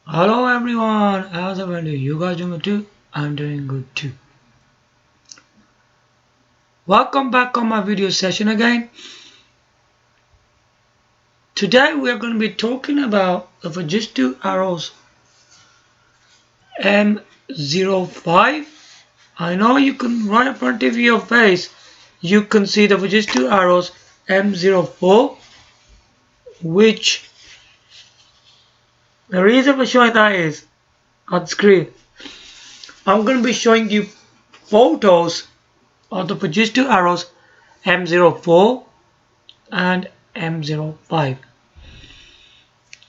Hello everyone, how's everyone doing? You guys doing good too? I'm doing good too. Welcome back on my video session again. Today we are going to be talking about the Fujitsu Arrows M05. I know you can right in front of your face, you can see the Fujitsu Arrows M04, which the reason for showing that is on screen. I'm going to be showing you photos of the Fujitsu Arrows M04 and M05.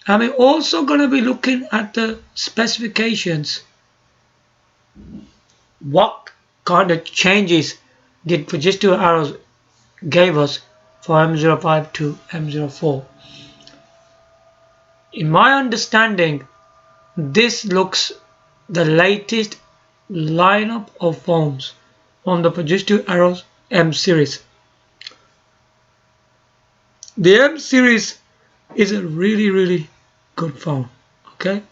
I'm also going to be looking at the specifications. What kind of changes did Fujitsu Arrows gave us for M05 to M04? In my understanding, this looks the latest lineup of phones from the Fujitsu Arrows M series. The M series is a really good phone. Okay,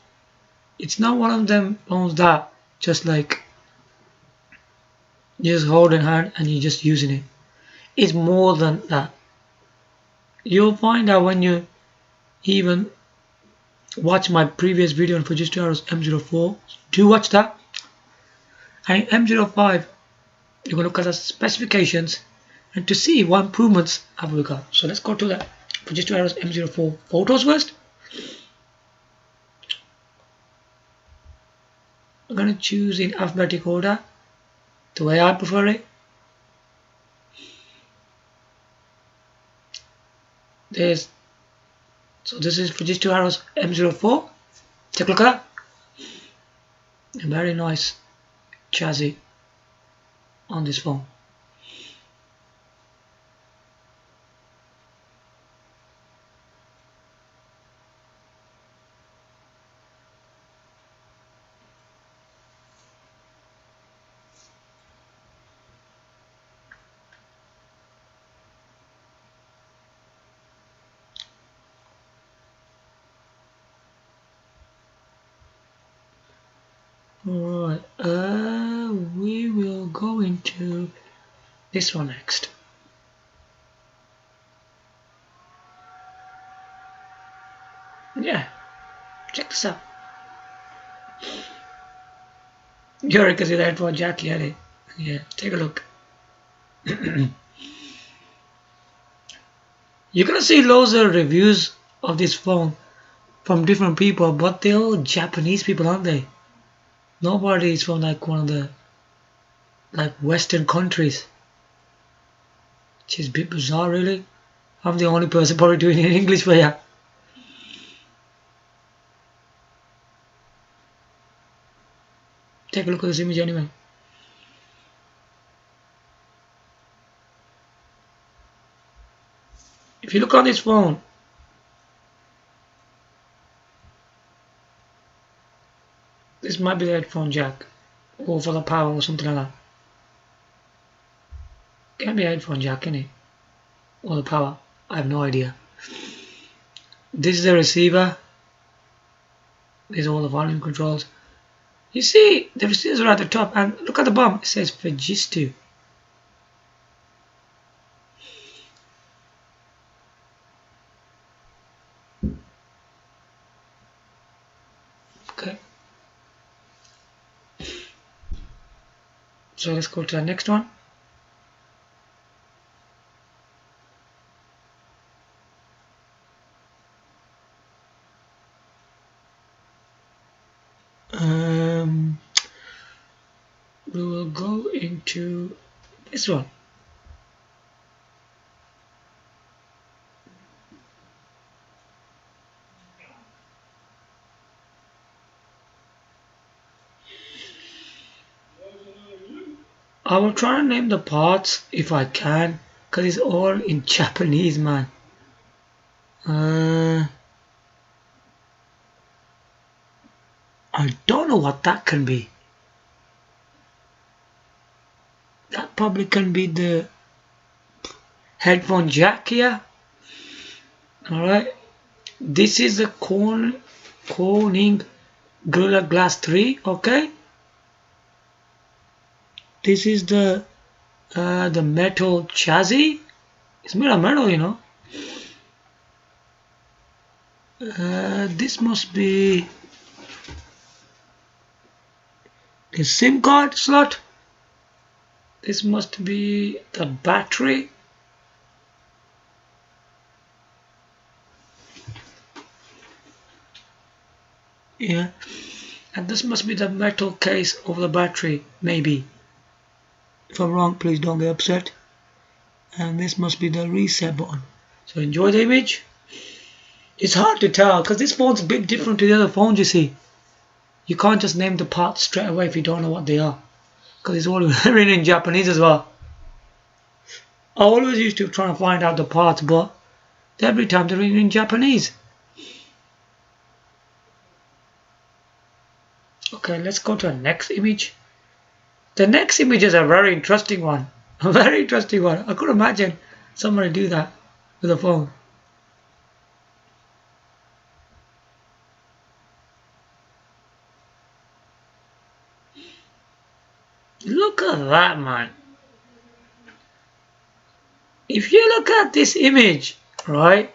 it's not one of them phones that just like you just hold in hand and you're just using it. It's more than that. You'll find out when you even watch my previous video on Fujitsu Arrows M04. Do watch that. And in M05, you're going to look at the specifications and to see what improvements have we got. So let's go to the Fujitsu Arrows M04 photos first. I'm going to choose in alphabetic order, the way I prefer it. So this is Fujitsu Arrows M04. Take a look at that. A very nice chassis on this phone. Alright, we will go into this one next. Yeah, check this out. You already can see the headphone jack here. Yeah, take a look. You're gonna see loads of reviews of this phone from different people, but they're all Japanese people, aren't they? Nobody is from like one of the Western countries, which is a bit bizarre, really. I'm the only person probably doing it in English, but yeah. Take a look at this image anyway. If you look on this phone, this might be the headphone jack, or for the power or something like that. Can be a headphone jack, can it? Or the power, I have no idea. This is the receiver. These are all the volume controls. You see, the receivers are at the top, and look at the bottom, it says Fujitsu. Okay. So let's go to the next one. We will go into this one. I will try and name the parts if I can, because it's all in Japanese, man. I don't know what that can be. That probably can be the headphone jack here. Alright. This is the Corning Gorilla Glass 3. Okay, this is the metal chassis. It's made of metal, you know. This must be the SIM card slot. This must be the battery. Yeah, and this must be the metal case of the battery, maybe. If I'm wrong, please don't get upset. And this must be the reset button. So enjoy the image. It's hard to tell because this phone's a bit different to the other phones, you see. You can't just name the parts straight away if you don't know what they are, because it's all written in Japanese as well. I always used to try to find out the parts, but every time they're written in Japanese. Okay, let's go to the next image. The next image is a very interesting one. A very interesting one. I could imagine somebody do that with a phone. Look at that, man. If you look at this image, right,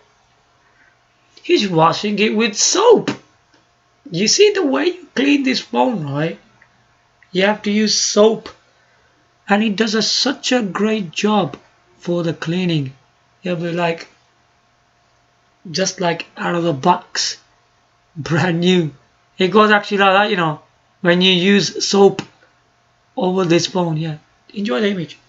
he's washing it with soap. You see the way you clean this phone, right? You have to use soap, and it does such a great job for the cleaning. It'll be like just like out of the box, brand new. It goes actually like that, you know, when you use soap over this phone. Yeah, enjoy the image.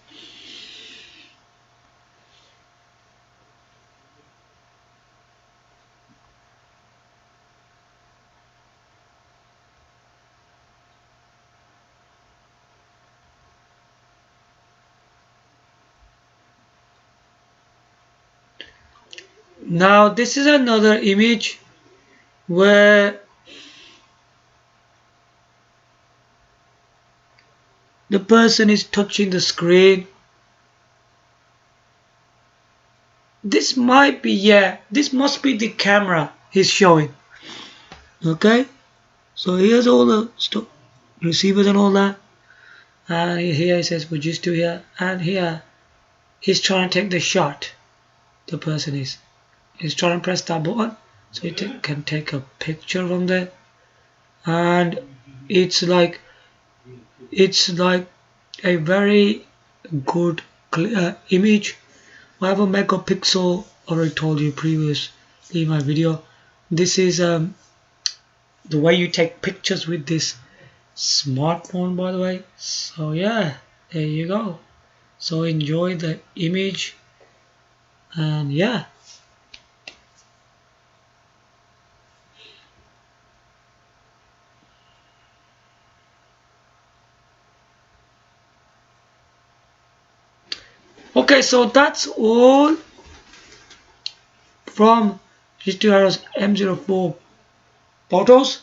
Now this is another image where the person is touching the screen. This might be, yeah, this must be the camera he's showing. Okay, so here's all the stuff, receivers and all that. And here it says Fujitsu here, and here he's trying to take the shot. The person is. He's trying to press that button so he can take a picture from there, and it's like a very good image. 5 megapixel. Already told you previously in my video. This is the way you take pictures with this smartphone, by the way. So yeah, there you go. So enjoy the image, and yeah. Okay, so that's all from Fujitsu Arrows M04 photos.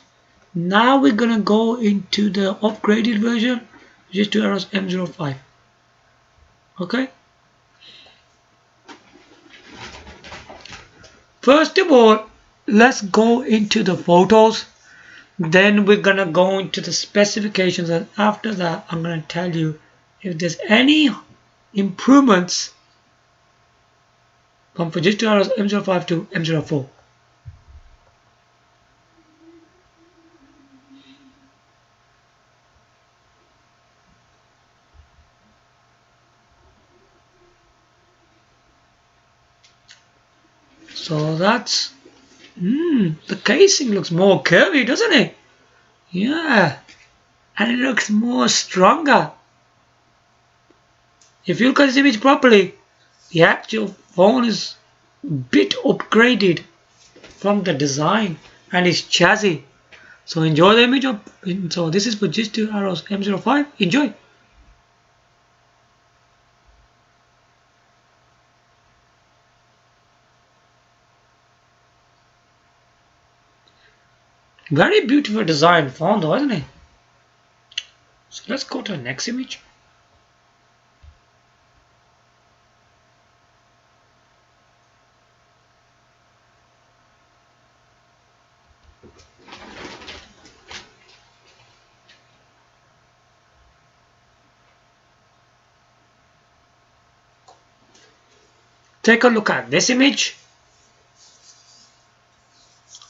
Now we're gonna go into the upgraded version, Fujitsu Arrows M05. Okay. First of all, let's go into the photos. Then we're gonna go into the specifications, and after that, I'm gonna tell you if there's any improvements from Fujitsu Arrows M05 to M04. So that's the casing looks more curvy, doesn't it? Yeah, and it looks more stronger. If you look at this image properly, the actual phone is a bit upgraded from the design and its chassis. So enjoy the image of. So this is Fujitsu Arrows M05. Enjoy. Very beautiful design phone though, isn't it? So let's go to the next image. Take a look at this image.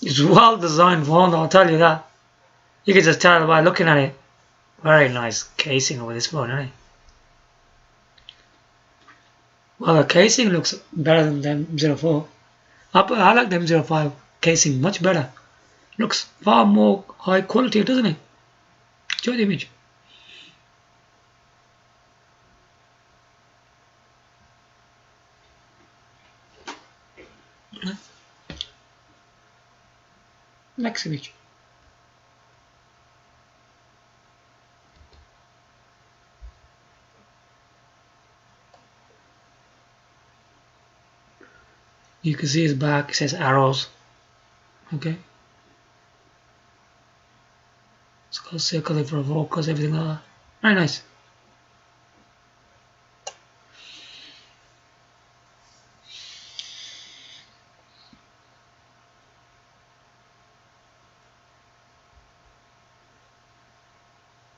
It's well designed phone, I'll tell you that. You can just tell by looking at it. Very nice casing over this phone, isn't it? Well, the casing looks better than the M04. I like the M05 casing much better. Looks far more high quality, doesn't it? Show the image. Next image. You can see his back, it says arrows. Okay. It's got a circle for a focus, everything like that. Very nice.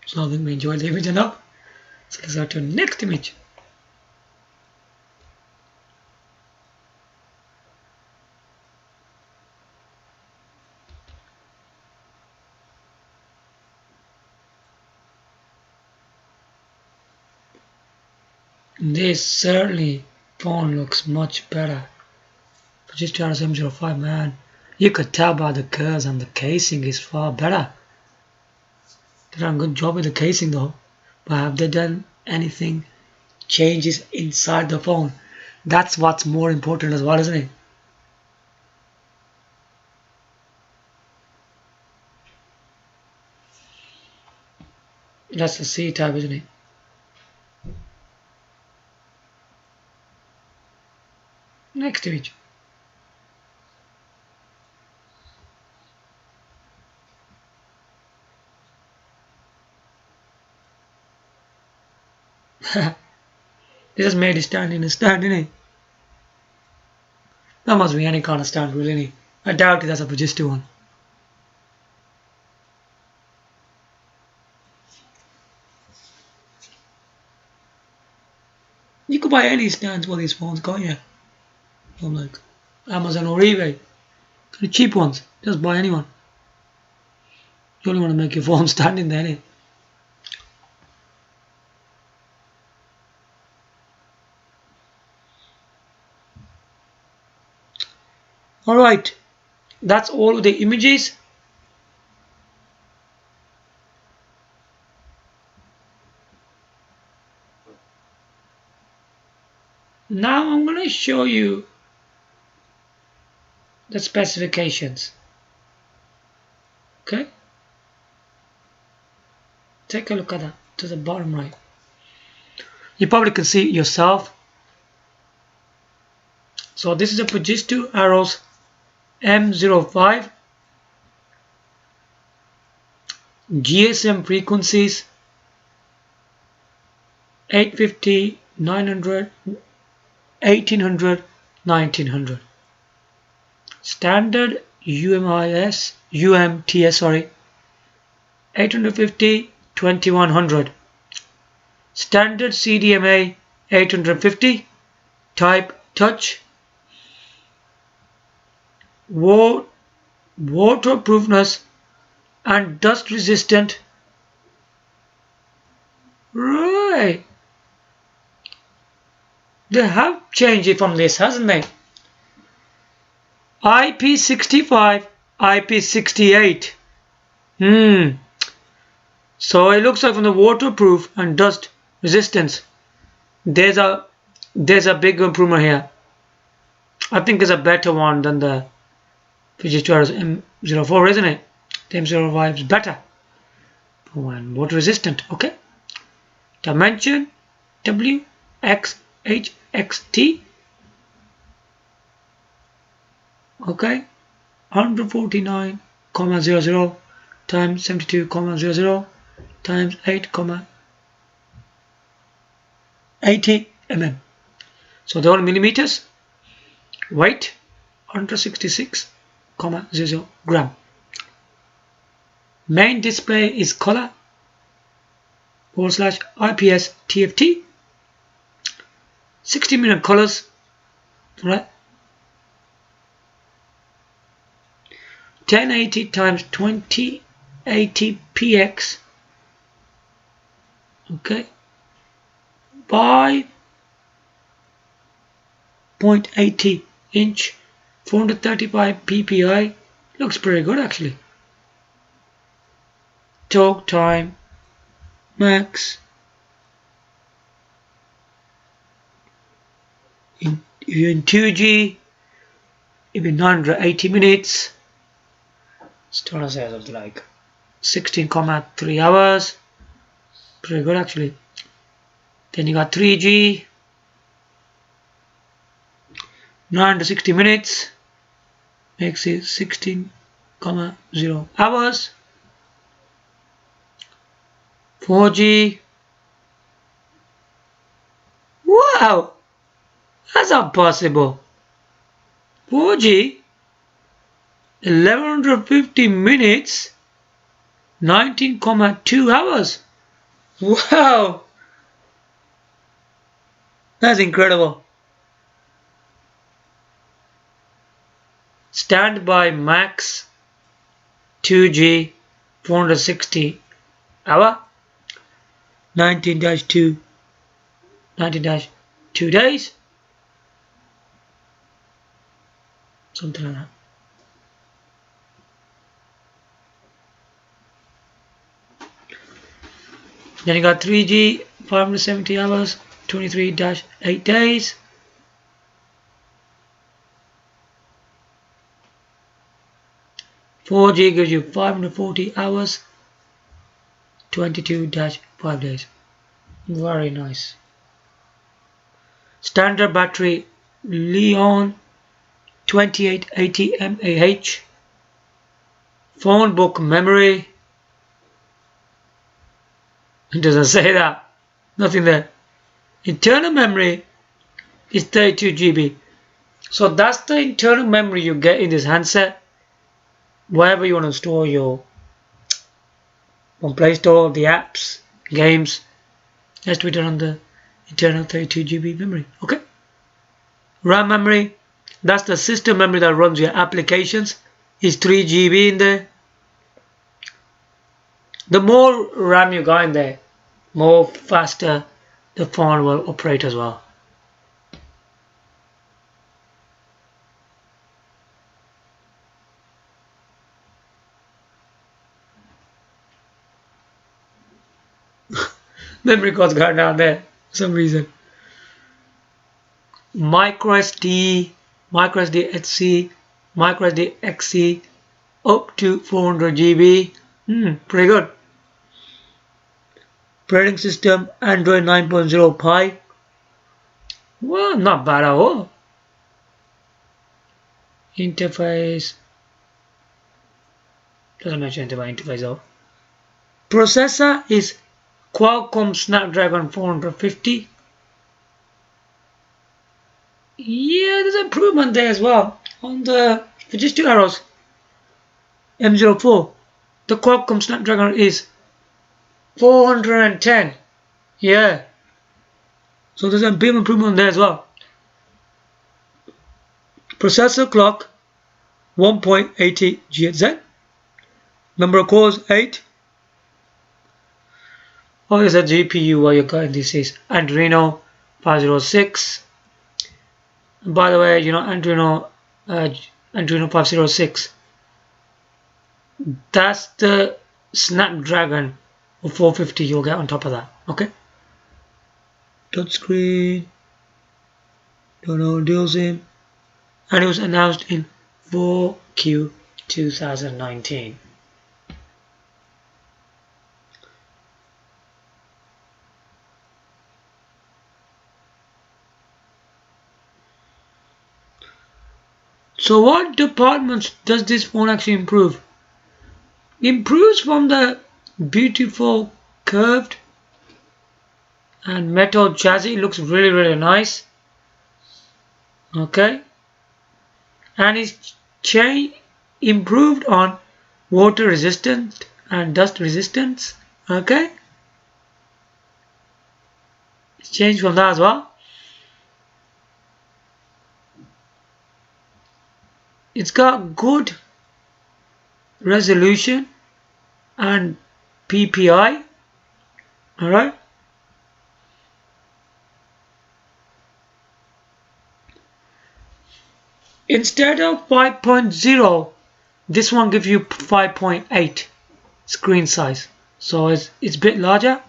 So I think we enjoyed the image enough. So let's go to the next image. This certainly phone looks much better. Fujitsu Arrows M05, man. You could tell by the curves and the casing is far better. They've done a good job with the casing though. But have they done anything changes inside the phone? That's what's more important as well, isn't it? That's the C type, isn't it? Next image. They just made it stand in a stand, didn't it? That must be any kind of stand, really. I doubt that's a Fujitsu one. You could buy any stands for these phones, can't you? From like Amazon or eBay. The cheap ones. Just buy anyone. You only want to make your phone stand in there, innit? Alright, that's all of the images. Now I'm going to show you the specifications. Okay? Take a look at that to the bottom right. You probably can see it yourself. So this is a Fujitsu Arrows M05. GSM frequencies 850, 900, 1800, 1900. Standard UMTS, sorry, 850, 2100. Standard CDMA 850. Type touch. Waterproofness and dust resistant. Right. They have changed it from this, hasn't they? IP65, IP68. So it looks like from the waterproof and dust resistance, there's a big improvement here. I think it's a better one than the Fujitsu Arrows M04, isn't it? The M05 is better. And water resistant, okay? Dimension WXHXT. Okay, 149,00 times 72,00 times 8,80 mm. So they're all millimeters. Weight 166,00 gram. Main display is color /IPS TFT. 60 million colors. right? 1080 times 2080 px, okay, by 0.80 inch, 435 ppi. Looks pretty good actually. Talk time max if you're in 2G, it'll be 980 minutes. Total says something like 16,3 hours. Pretty good actually. Then you got 3G, 960 minutes, makes it 16,0 hours. 4G, wow, that's not possible. 4G, 1150 minutes, 19,2 hours. Wow, that's incredible. Standby max 2G 460 hour, 19-2 days, something like that. Then you got 3G 570 hours, 23-8 days. 4G gives you 540 hours, 22-5 days. Very nice. Standard battery Leon 2880 mAh. Phone book memory. It doesn't say that. Nothing there. Internal memory is 32 GB. So that's the internal memory you get in this handset. Wherever you want to store your on Play Store, the apps, games, has to be done on the internal 32 GB memory. Okay. RAM memory, that's the system memory that runs your applications, is 3 GB in there. The more RAM you got in there, more faster the phone will operate as well. Memory cards got down there for some reason. microSD, microSD HC, microSD XC, up to 400 GB. Pretty good. Operating system Android 9.0 Pie. Well, not bad at all. Interface doesn't mention anything about interface though. Processor is Qualcomm Snapdragon 450. Yeah, there's improvement there as well on the Fujitsu Arrows M04. The Qualcomm Snapdragon is 410. Yeah, so there's a big improvement there as well. Processor clock 1.80 GHz. Number of cores 8. Oh, there's a GPU while you're going. This is Adreno 506. And by the way, you know, Adreno 506. That's the Snapdragon of 450 you'll get on top of that. Okay. Touchscreen. Don't know dual SIM. And it was announced in 4Q 2019. So what departments does this phone actually improve? Improves from the beautiful curved and metal chassis. Looks really nice. Okay. And it's improved on water resistant and dust resistance. Okay. It's changed from that as well. It's got good resolution and PPI. Alright. Instead of 5.0, this one gives you 5.8 screen size. So it's a bit larger.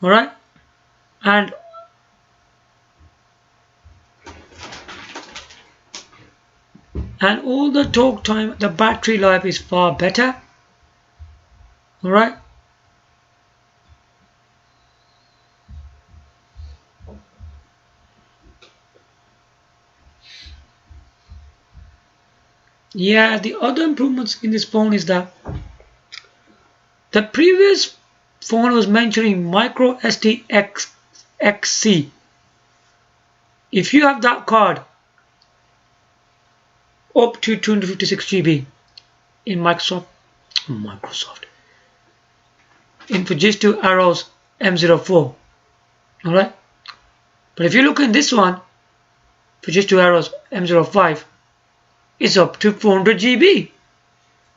Alright. And all the talk time, the battery life is far better. Alright. Yeah, the other improvements in this phone is that the previous phone was mentioning micro SD XC. If you have that card, up to 256 GB in Microsoft, in Fujitsu Arrows M04. Alright. But if you look in this one, Fujitsu Arrows M05, it's up to 400 GB.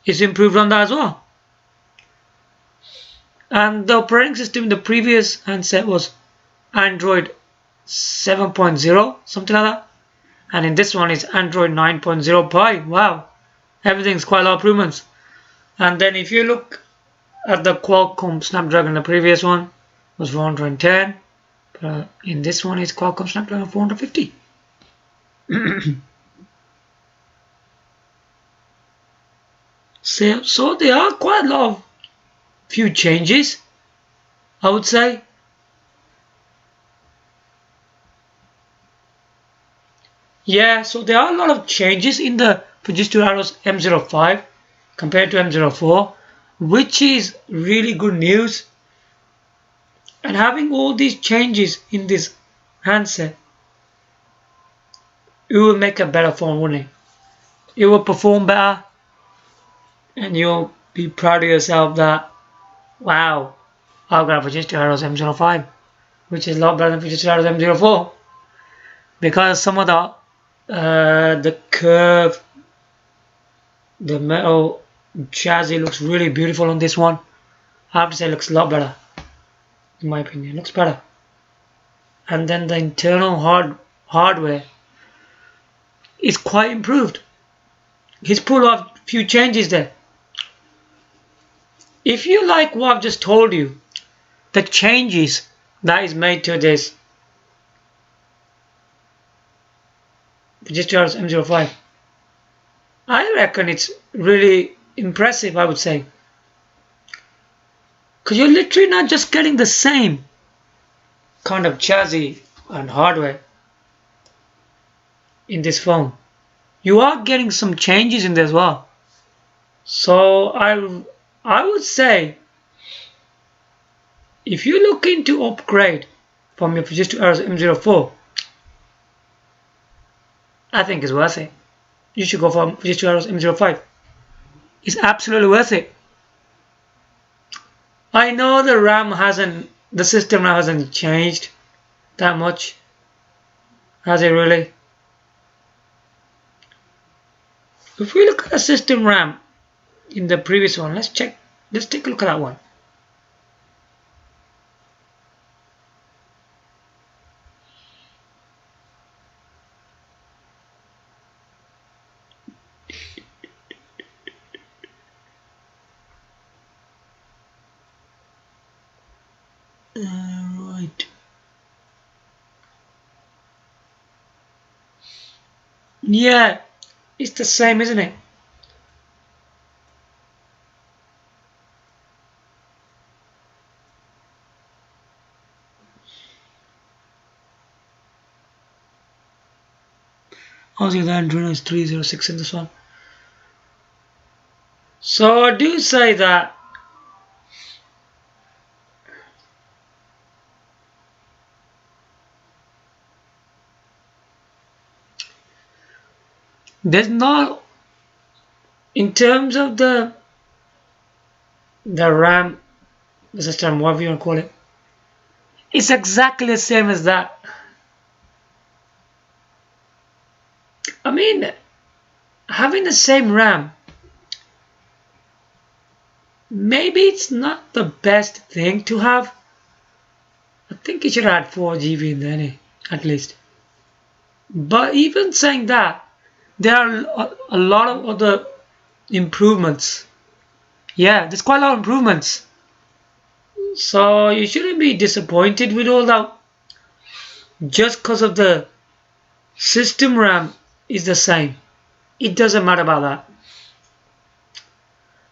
It's improved on that as well. And the operating system in the previous handset was Android 7.0, something like that. And in this one is Android 9.0 Pie. Wow, everything's quite a lot of improvements. And then if you look at the Qualcomm Snapdragon, the previous one was 410, but in this one is Qualcomm Snapdragon 450. So there are quite a lot of few changes, I would say. Yeah, so there are a lot of changes in the Fujitsu Arrows M05 compared to M04, which is really good news. And having all these changes in this handset, it will make a better phone, wouldn't it? It will perform better, and you'll be proud of yourself that, wow, I've got a Fujitsu Arrows M05, which is a lot better than Fujitsu Arrows M04, because some of the curve, the metal chassis looks really beautiful on this one. I have to say it looks a lot better, in my opinion. It looks better. And then the internal hardware is quite improved. He's pulled off a few changes there. If you like what I've just told you, the changes that is made to this Fujitsu Arrows M05, I reckon it's really impressive, I would say. Because you're literally not just getting the same kind of chassis and hardware in this phone. You are getting some changes in there as well. So I would say, if you're looking to upgrade from your Fujitsu Arrows M04, I think it's worth it. You should go for Fujitsu Arrows M05. It's absolutely worth it. I know the system now hasn't changed that much. Has it really? If we look at the system RAM in the previous one, let's take a look at that one. Right. Yeah, it's the same, isn't it? Also, the Adreno is 306 in this one. So I do say that there's not, in terms of the RAM, the system, whatever you want to call it, it's exactly the same as that. I mean, having the same RAM, maybe it's not the best thing to have. I think you should add 4 GB in there, at least. But even saying that, there are a lot of other improvements. Yeah, there's quite a lot of improvements. So you shouldn't be disappointed with all that. Just because of the system RAM is the same. It doesn't matter about that.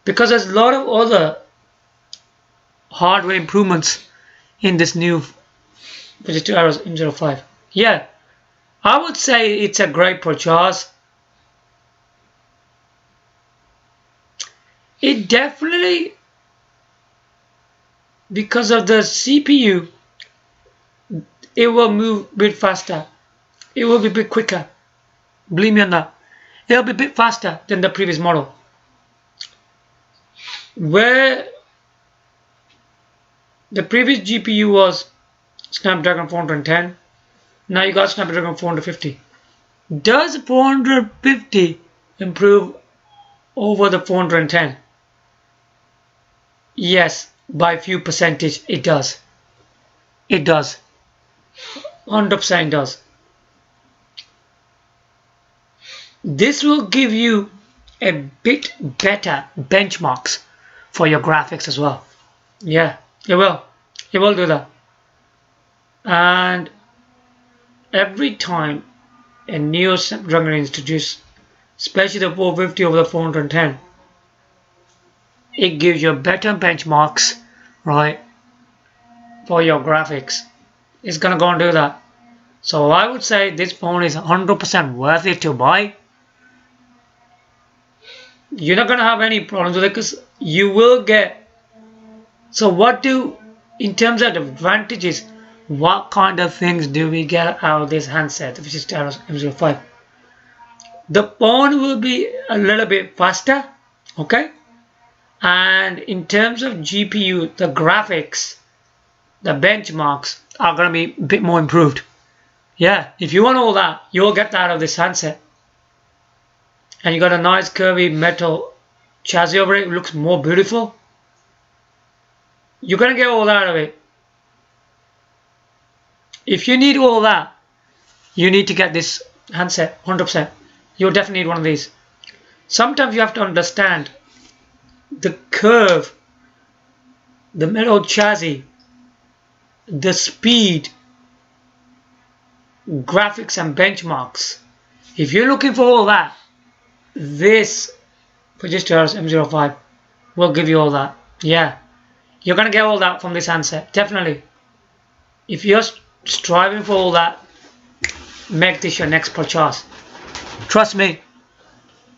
Because there's a lot of other hardware improvements in this new Fujitsu Arrows M05. Yeah, I would say it's a great purchase. It definitely, because of the CPU, it will move a bit faster. It will be a bit quicker. Believe me on that. It'll be a bit faster than the previous model. Where the previous GPU was Snapdragon 410, now you got Snapdragon 450. Does 450 improve over the 410? Yes, by a few percentage it does. It does. 100% does. This will give you a bit better benchmarks for your graphics as well. Yeah, it will. It will do that. And every time a new Snapdragon is introduced, especially the 450 over the 410, it gives you better benchmarks, right, for your graphics. It's gonna go and do that. So I would say this phone is 100% worth it to buy. You're not gonna have any problems with it because you will get. So what do, in terms of advantages, what kind of things do we get out of this handset, which is Arrows M05? The phone will be a little bit faster, okay? And in terms of GPU, the graphics, the benchmarks are going to be a bit more improved. Yeah, if you want all that, you'll get that out of this handset. And you got a nice curvy metal chassis over it. It looks more beautiful. You're going to get all that out of it. If you need all that, you need to get this handset 100%. You'll definitely need one of these. Sometimes you have to understand the curve, the metal chassis, the speed, graphics and benchmarks. If you're looking for all that, this Fujitsu Arrows M05 will give you all that. Yeah, you're gonna get all that from this handset, definitely. If you're striving for all that, make this your next purchase. Trust me,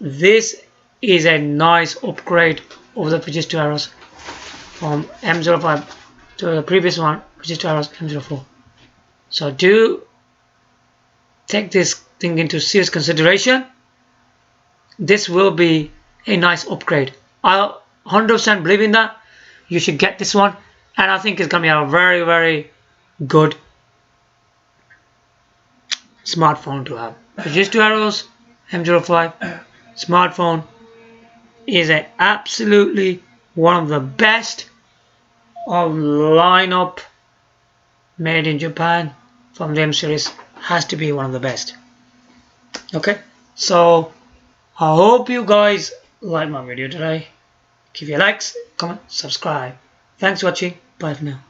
this is a nice upgrade over the Fujitsu Arrows from M05 to the previous one, Fujitsu Arrows M04. So do take this thing into serious consideration. This will be a nice upgrade. I 100% believe in that. You should get this one, and I think it's gonna be a very, very good smartphone to have. Fujitsu Arrows M05 smartphone is absolutely one of the best of lineup made in Japan from the M series. Has to be one of the best. Okay, so I hope you guys like my video today. Give your likes, comment, subscribe. Thanks for watching. Bye for now.